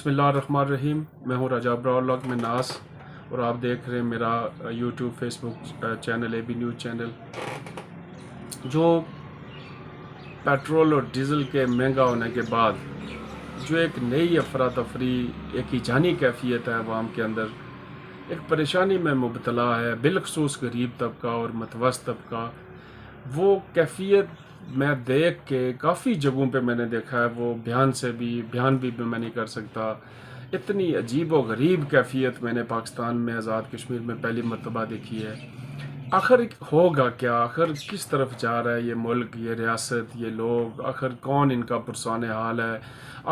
بسم اللہ الرحمن الرحیم۔ میں ہوں راجہ براولوگ میں ناس، اور آپ دیکھ رہے ہیں میرا YouTube Facebook channel A B news channel. جو پیٹرول اور ڈیزل کے مہنگا ہونے کے بعد جو ایک نئی افراتفری، ایک ہی جانی کیفیت ہے عوام کے اندر، ایک پریشانی میں مبتلا ہے، بالخصوص غریب طبقہ اور متوسط طبقہ، وہ کیفیت میں دیکھ کے کافی جگہوں پہ میں نے دیکھا ہے، وہ بیان بھی میں نہیں کر سکتا۔ اتنی عجیب و غریب کیفیت میں نے پاکستان میں آزاد کشمیر میں پہلی مرتبہ دیکھی ہے۔ آخر ہوگا کیا؟ آخر کس طرف جا رہا ہے یہ ملک، یہ ریاست، یہ لوگ؟ آخر کون ان کا پرسان حال ہے؟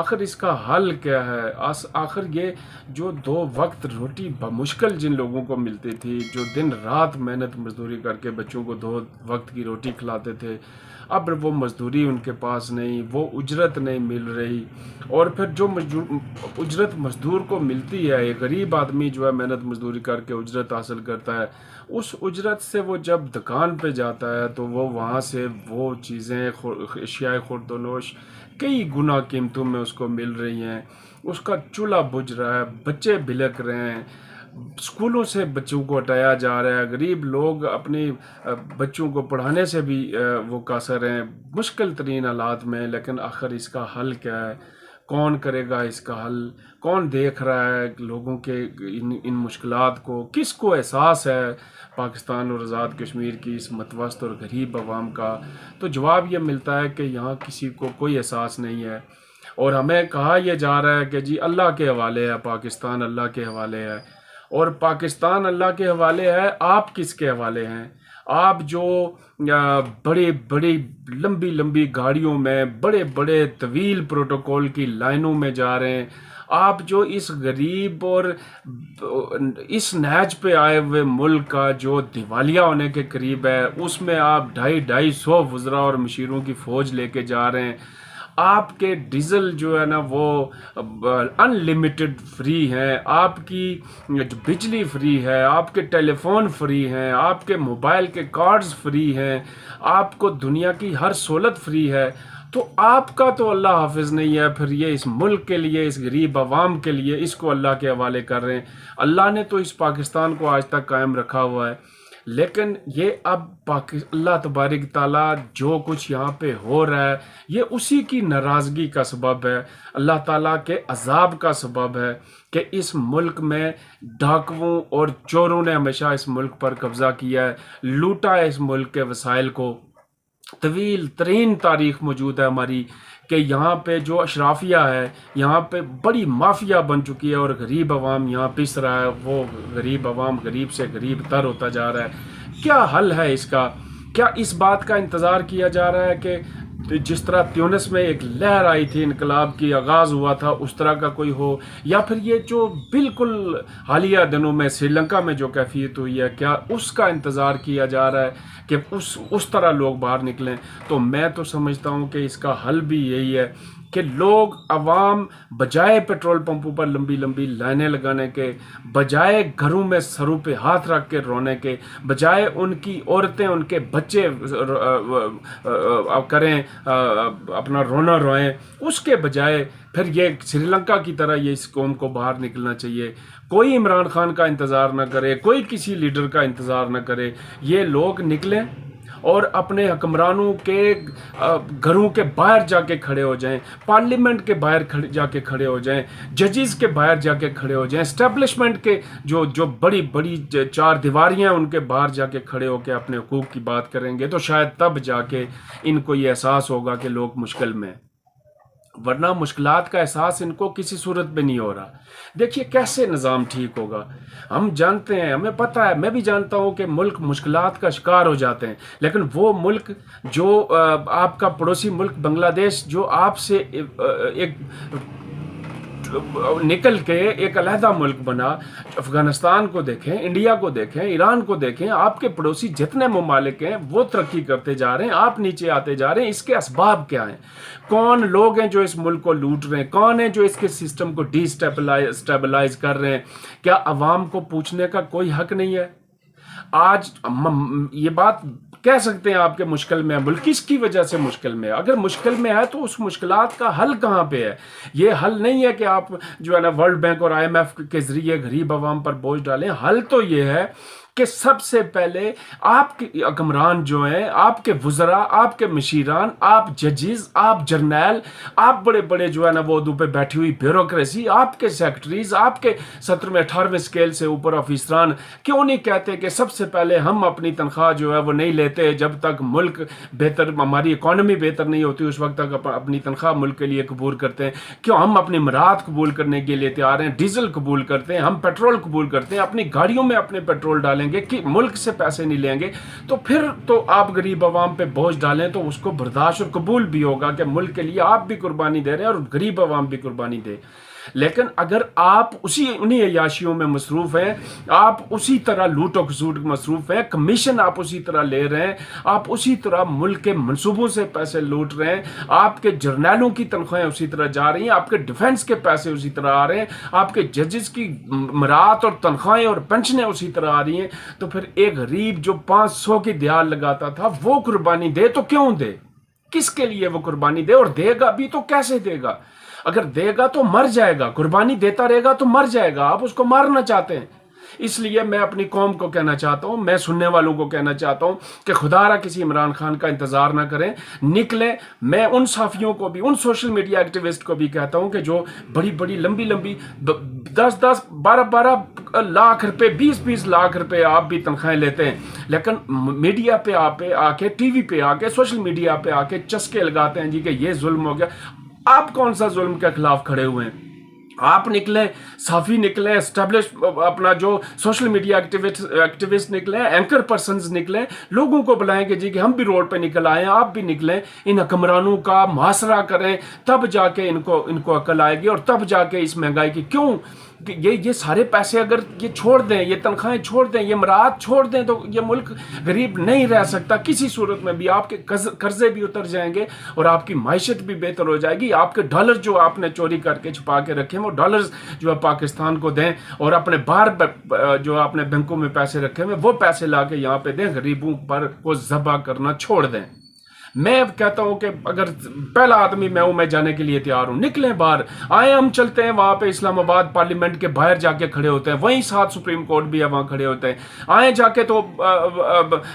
آخر اس کا حل کیا ہے؟ آخر یہ جو 2 وقت روٹی بمشکل جن لوگوں کو ملتی تھی، جو دن رات محنت مزدوری کر کے بچوں کو 2 وقت کی روٹی کھلاتے تھے، اب وہ مزدوری ان کے پاس نہیں، وہ اجرت نہیں مل رہی، اور پھر جو اجرت مزدور کو ملتی ہے، ایک غریب آدمی جو ہے محنت مزدوری کر کے اجرت حاصل کرتا ہے، اس اجرت سے وہ جب دکان پہ جاتا ہے تو وہ وہاں سے وہ چیزیں، اشیاء خورد و نوش کئی گنا قیمتوں میں اس کو مل رہی ہیں، اس کا چولہا بجھ رہا ہے، بچے بلک رہے ہیں، اسکولوں سے بچوں کو ہٹایا جا رہا ہے، غریب لوگ اپنی بچوں کو پڑھانے سے بھی وہ قاصر ہیں، مشکل ترین حالات میں۔ لیکن آخر اس کا حل کیا ہے؟ کون کرے گا اس کا حل؟ کون دیکھ رہا ہے لوگوں کے ان مشکلات کو؟ کس کو احساس ہے پاکستان اور آزاد کشمیر کی اس متوسط اور غریب عوام کا؟ تو جواب یہ ملتا ہے کہ یہاں کسی کو کوئی احساس نہیں ہے، اور ہمیں کہا یہ جا رہا ہے کہ جی اللہ کے حوالے ہے، پاکستان اللہ کے حوالے ہے۔ اور پاکستان اللہ کے حوالے ہے، آپ کس کے حوالے ہیں؟ آپ جو بڑی بڑی لمبی گاڑیوں میں، بڑے بڑے طویل پروٹوکول کی لائنوں میں جا رہے ہیں، آپ جو اس غریب اور اس نہج پہ آئے ہوئے ملک کا جو دیوالیہ ہونے کے قریب ہے، اس میں آپ 250 وزراء اور مشیروں کی فوج لے کے جا رہے ہیں، آپ کے ڈیزل جو ہے نا وہ ان لمیٹڈ فری ہیں، آپ کی بجلی فری ہے، آپ کے ٹیلی فون فری ہیں، آپ کے موبائل کے کارڈز فری ہیں، آپ کو دنیا کی ہر سہولت فری ہے، تو آپ کا تو اللہ حافظ نہیں ہے۔ پھر یہ اس ملک کے لیے، اس غریب عوام کے لیے اس کو اللہ کے حوالے کر رہے ہیں۔ اللہ نے تو اس پاکستان کو آج تک قائم رکھا ہوا ہے، لیکن یہ اب اللہ تبارک تعالیٰ جو کچھ یہاں پہ ہو رہا ہے، یہ اسی کی ناراضگی کا سبب ہے، اللہ تعالیٰ کے عذاب کا سبب ہے کہ اس ملک میں ڈاکوؤں اور چوروں نے ہمیشہ اس ملک پر قبضہ کیا ہے، لوٹا ہے اس ملک کے وسائل کو۔ طویل ترین تاریخ موجود ہے ہماری کہ یہاں پہ جو اشرافیہ ہے، یہاں پہ بڑی مافیا بن چکی ہے، اور غریب عوام یہاں پس رہا ہے، وہ غریب عوام غریب سے غریب تر ہوتا جا رہا ہے۔ کیا حل ہے اس کا؟ کیا اس بات کا انتظار کیا جا رہا ہے کہ جس طرح تیونس میں ایک لہر آئی تھی، انقلاب کی آغاز ہوا تھا، اس طرح کا کوئی ہو؟ یا پھر یہ جو بالکل حالیہ دنوں میں سری لنکا میں جو کیفیت ہوئی ہے، کیا اس کا انتظار کیا جا رہا ہے کہ اس طرح لوگ باہر نکلیں؟ تو میں تو سمجھتا ہوں کہ اس کا حل بھی یہی ہے کہ لوگ، عوام، بجائے پیٹرول پمپوں پر لمبی لائنیں لگانے کے، بجائے گھروں میں سروں پہ ہاتھ رکھ کے رونے کے، بجائے ان کی عورتیں، ان کے بچے کریں اپنا رونا روئیں، اس کے بجائے پھر یہ سری لنکا کی طرح یہ اس قوم کو باہر نکلنا چاہیے۔ کوئی عمران خان کا انتظار نہ کرے، کوئی کسی لیڈر کا انتظار نہ کرے، یہ لوگ نکلیں اور اپنے حکمرانوں کے گھروں کے باہر جا کے کھڑے ہو جائیں، پارلیمنٹ کے باہر جا کے کھڑے ہو جائیں، ججز کے باہر جا کے کھڑے ہو جائیں، اسٹیبلشمنٹ کے جو بڑی 4 دیواریاں ان کے باہر جا کے کھڑے ہو کے اپنے حقوق کی بات کریں گے، تو شاید تب جا کے ان کو یہ احساس ہوگا کہ لوگ مشکل میں، ورنہ مشکلات کا احساس ان کو کسی صورت میں نہیں ہو رہا۔ دیکھیے کیسے نظام ٹھیک ہوگا؟ ہم جانتے ہیں، ہمیں پتہ ہے، میں بھی جانتا ہوں کہ ملک مشکلات کا شکار ہو جاتے ہیں، لیکن وہ ملک جو آپ کا پڑوسی ملک بنگلہ دیش، جو آپ سے ایک نکل کے ایک علیحدہ ملک بنا، افغانستان کو دیکھیں، انڈیا کو دیکھیں، ایران کو دیکھیں، آپ کے پڑوسی جتنے ممالک ہیں وہ ترقی کرتے جا رہے ہیں، آپ نیچے آتے جا رہے ہیں۔ اس کے اسباب کیا ہیں؟ کون لوگ ہیں جو اس ملک کو لوٹ رہے ہیں؟ کون ہیں جو اس کے سسٹم کو ڈی اسٹیبلائز کر رہے ہیں؟ کیا عوام کو پوچھنے کا کوئی حق نہیں ہے؟ آج یہ بات کہہ سکتے ہیں آپ کے مشکل میں ہے ملک، کس کی وجہ سے مشکل میں ہے؟ اگر مشکل میں ہے تو اس مشکلات کا حل کہاں پہ ہے؟ یہ حل نہیں ہے کہ آپ جو ہے نا ورلڈ بینک اور آئی ایم ایف کے ذریعے غریب عوام پر بوجھ ڈالیں. حل تو یہ ہے کہ سب سے پہلے آپ کے حکمران جو ہیں، آپ کے وزراء، آپ کے مشیران، آپ ججز، آپ جرنیل، آپ بڑے بڑے جو ہے نا وہ عہدوں پہ بیٹھی ہوئی بیوروکریسی، آپ کے سیکٹریز، آپ کے 17ویں 18ویں اسکیل سے اوپر آفیسران کیوں نہیں کہتے کہ سب سے پہلے ہم اپنی تنخواہ جو ہے وہ نہیں لیتے جب تک ملک بہتر، ہماری اکانومی بہتر نہیں ہوتی اس وقت تک اپنی تنخواہ ملک کے لیے قبول کرتے ہیں؟ کیوں ہم اپنی مراد قبول کرنے کے لیے تیار ہیں، ڈیزل قبول کرتے ہیں، ہم پیٹرول قبول کرتے ہیں، اپنی گاڑیوں میں اپنے پیٹرول ڈالیں گے کہ ملک سے پیسے نہیں لیں گے؟ تو پھر تو آپ غریب عوام پہ بوجھ ڈالیں تو اس کو برداشت اور قبول بھی ہوگا کہ ملک کے لیے آپ بھی قربانی دے رہے ہیں اور غریب عوام بھی قربانی دے. لیکن اگر آپ انہی عیاشیوں میں مصروف ہیں، آپ اسی طرح لوٹ و کھسوٹ مصروف ہیں، کمیشن آپ اسی طرح لے رہے ہیں، آپ اسی طرح ملک کے منصوبوں سے پیسے لوٹ رہے ہیں، آپ کے جرنیلوں کی تنخواہیں اسی طرح جا رہی ہیں، آپ کے ڈیفنس کے پیسے اسی طرح آ رہے ہیں، آپ کے ججز کی مراد اور تنخواہیں اور پنشنیں اسی طرح آ رہی ہیں، تو پھر ایک غریب جو 500 کی دیال لگاتا تھا وہ قربانی دے تو کیوں دے؟ کس کے لیے وہ قربانی دے؟ اور دے گا بھی تو کیسے دے گا؟ اگر دے گا تو مر جائے گا، قربانی دیتا رہے گا تو مر جائے گا. آپ اس کو مارنا چاہتے ہیں. اس لیے میں اپنی قوم کو کہنا چاہتا ہوں، میں سننے والوں کو کہنا چاہتا ہوں کہ خدا را کسی عمران خان کا انتظار نہ کریں، نکلیں. میں ان صحافیوں کو بھی، ان سوشل میڈیا ایکٹیوسٹ کو بھی کہتا ہوں کہ جو بڑی بڑی لمبی 10 12 لاکھ روپے، 20 لاکھ روپے آپ بھی تنخواہیں لیتے ہیں، لیکن میڈیا پہ آ کے، ٹی وی پہ آ کے، سوشل میڈیا پہ آ کے چسکے لگاتے ہیں جی کہ یہ ظلم ہو گیا. آپ کون سا ظلم کے خلاف کھڑے ہوئے ہیں؟ آپ نکلیں، صحافی نکلیں، اسٹیبلش اپنا جو سوشل میڈیا ایکٹیوسٹ نکلیں، اینکر پرسنز نکلیں، لوگوں کو بلائیں کہ جی کہ ہم بھی روڈ پہ نکل آئے ہیں، آپ بھی نکلیں، ان حکمرانوں کا محاصرہ کریں، تب جا کے ان کو عقل آئے گی، اور تب جا کے اس مہنگائی کی کیوں یہ سارے پیسے اگر یہ چھوڑ دیں، یہ تنخواہیں چھوڑ دیں، یہ مراد چھوڑ دیں تو یہ ملک غریب نہیں رہ سکتا کسی صورت میں بھی. آپ کے قرضے بھی اتر جائیں گے اور آپ کی معیشت بھی بہتر ہو جائے گی. آپ کے ڈالر جو آپ نے چوری کر کے چھپا کے رکھے ہیں وہ ڈالرز جو ہے پاکستان کو دیں، اور اپنے باہر جو آپ نے بینکوں میں پیسے رکھے ہیں وہ پیسے لا کے یہاں پہ دیں. غریبوں پر کو ذبح کرنا چھوڑ دیں. میں کہتا ہوں کہ اگر پہلا آدمی میں جانے کے لیے تیار ہوں. نکلیں باہر، آئیں ہم چلتے ہیں وہاں پہ اسلام آباد پارلیمنٹ کے باہر جا کے کھڑے ہوتے ہیں، وہیں 7 سپریم کورٹ بھی ہے وہاں کھڑے ہوتے ہیں. آئیں جا کے تو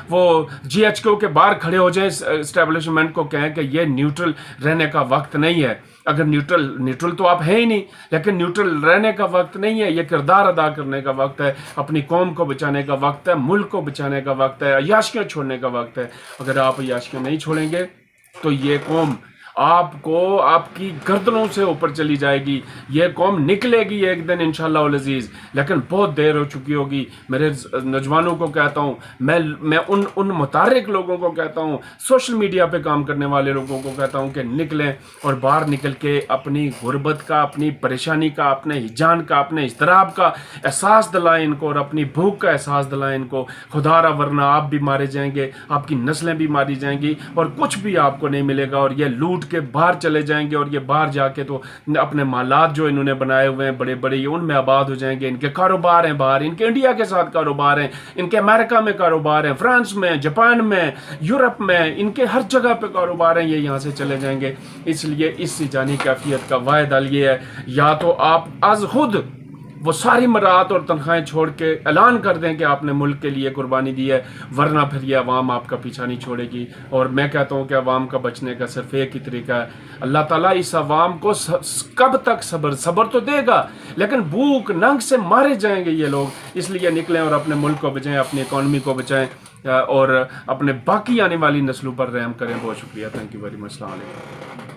وہ جی ایچ کیو کے باہر کھڑے ہو جائیں، اسٹیبلشمنٹ کو کہیں کہ یہ نیوٹرل رہنے کا وقت نہیں ہے. اگر نیوٹرل تو آپ ہیں ہی نہیں، لیکن نیوٹرل رہنے کا وقت نہیں ہے، یہ کردار ادا کرنے کا وقت ہے، اپنی قوم کو بچانے کا وقت ہے، ملک کو بچانے کا وقت ہے، عیاشیاں چھوڑنے کا وقت ہے. اگر آپ عیاشیاں نہیں چھوڑیں گے تو یہ قوم آپ کو، آپ کی گردنوں سے اوپر چلی جائے گی. یہ قوم نکلے گی ایک دن انشاءاللہ العزیز، لیکن بہت دیر ہو چکی ہوگی. میرے نوجوانوں کو کہتا ہوں، میں ان متحرک لوگوں کو کہتا ہوں، سوشل میڈیا پہ کام کرنے والے لوگوں کو کہتا ہوں کہ نکلیں اور باہر نکل کے اپنی غربت کا، اپنی پریشانی کا، اپنے ہجان کا، اپنے اضطراب کا احساس دلائیں ان کو، اور اپنی بھوک کا احساس دلائیں ان کو. خدا را ورنہ آپ بھی مارے جائیں گے، آپ کی نسلیں بھی ماری جائیں گی، اور کچھ بھی آپ کو نہیں ملے گا. اور یہ لوٹ کے باہر چلے جائیں گے، اور یہ باہر جا کے تو اپنے مالات جو انہوں نے بنائے ہوئے ہیں بڑے بڑے، یہ ان میں آباد ہو جائیں گے. ان کے کاروبار ہیں باہر، ان کے انڈیا کے ساتھ کاروبار ہیں، ان کے امریکہ میں کاروبار ہیں، فرانس میں، جاپان میں، یورپ میں، ان کے ہر جگہ پہ کاروبار ہیں. یہ یہاں سے چلے جائیں گے. اس لیے اس جانی کیفیت کا واحد حل یہ ہے، یا تو آپ از خود وہ ساری مراعات اور تنخواہیں چھوڑ کے اعلان کر دیں کہ آپ نے ملک کے لیے قربانی دی ہے، ورنہ پھر یہ عوام آپ کا پیچھا نہیں چھوڑے گی. اور میں کہتا ہوں کہ عوام کا بچنے کا صرف ایک ہی طریقہ ہے، اللہ تعالیٰ اس عوام کو کب تک صبر تو دے گا، لیکن بھوک ننگ سے مارے جائیں گے یہ لوگ. اس لیے نکلیں اور اپنے ملک کو بچائیں، اپنی اکانومی کو بچائیں، اور اپنے باقی آنے والی نسلوں پر رحم کریں. بہت شکریہ. Thank you very much. السلام علیکم.